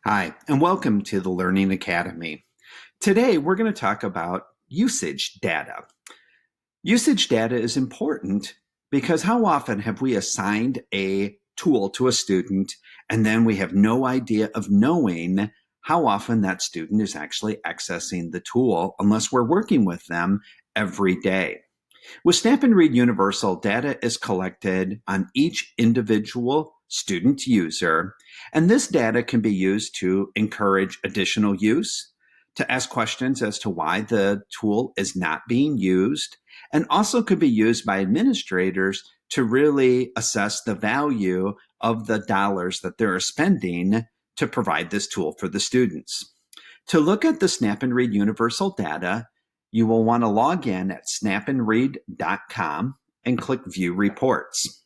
Hi, and welcome to the Learning Academy. Today, we're going to talk about usage data. Usage data is important because how often have we assigned a tool to a student and then we have no idea of knowing how often that student is actually accessing the tool unless we're working with them every day. With Snap&Read Universal, data is collected on each individual student user, and this data can be used to encourage additional use, to ask questions as to why the tool is not being used, and also could be used by administrators to really assess the value of the dollars that they're spending to provide this tool for the students. To look at the Snap&Read Universal data, you will want to log in at snapandread.com and click View Reports.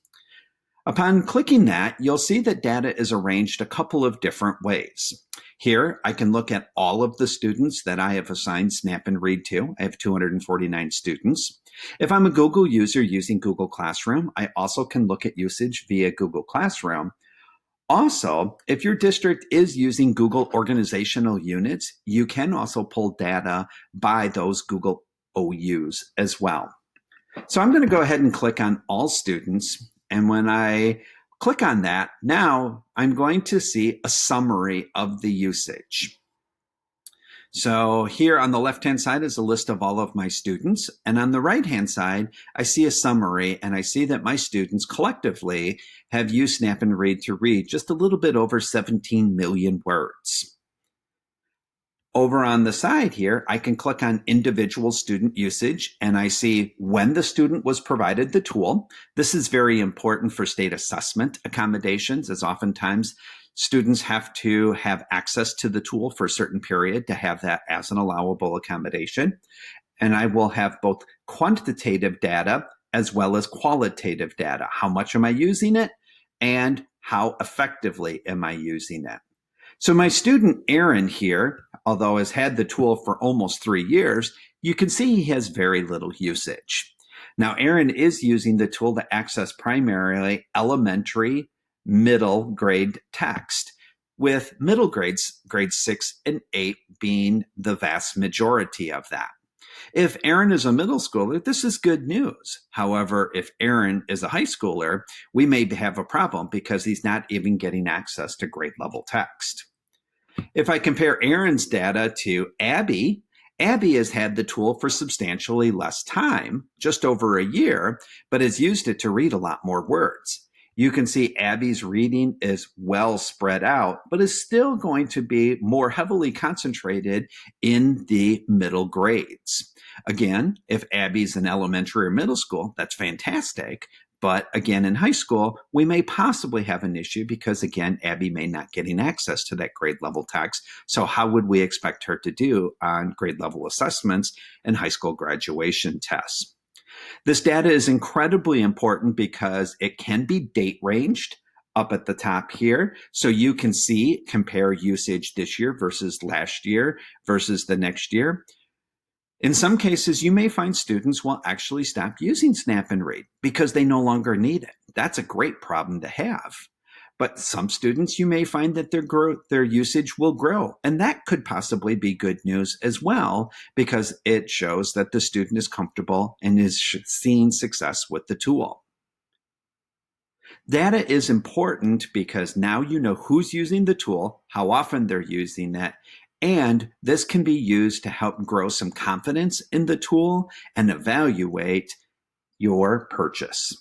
Upon clicking that, you'll see that data is arranged a couple of different ways. Here, I can look at all of the students that I have assigned Snap&Read to. I have 249 students. If I'm a Google user using Google Classroom, I also can look at usage via Google Classroom. Also, if your district is using Google organizational units, you can also pull data by those Google OUs as well. So I'm going to go ahead and click on all students. And when I click on that, now I'm going to see a summary of the usage. So here on the left-hand side is a list of all of my students. And on the right-hand side, I see a summary, and I see that my students collectively have used Snap&Read to read just a little bit over 17 million words. Over on the side here, I can click on individual student usage, and I see when the student was provided the tool. This is very important for state assessment accommodations, as oftentimes students have to have access to the tool for a certain period to have that as an allowable accommodation. And I will have both quantitative data as well as qualitative data. How much am I using it? And how effectively am I using it? So my student Aaron here, although has had the tool for almost 3 years, you can see he has very little usage. Now, Aaron is using the tool to access primarily elementary, middle grade text, with middle grades, grades 6 and 8 being the vast majority of that. If Aaron is a middle schooler, this is good news. However, if Aaron is a high schooler, we may have a problem because he's not even getting access to grade level text. If I compare Aaron's data to Abby, Abby has had the tool for substantially less time, just over a year, but has used it to read a lot more words. You can see Abby's reading is well spread out, but is still going to be more heavily concentrated in the middle grades. Again, if Abby's in elementary or middle school, that's fantastic. But again, in high school, we may possibly have an issue because, again, Abby may not getting access to that grade level text. So how would we expect her to do on grade level assessments and high school graduation tests? This data is incredibly important because it can be date ranged up at the top here. So you can see, compare usage this year versus last year versus the next year. In some cases, you may find students will actually stop using Snap&Read because they no longer need it. That's a great problem to have. But some students, you may find that their usage will grow. And that could possibly be good news as well, because it shows that the student is comfortable and is seeing success with the tool. Data is important because now you know who's using the tool, how often they're using it, and this can be used to help grow some confidence in the tool and evaluate your purchase.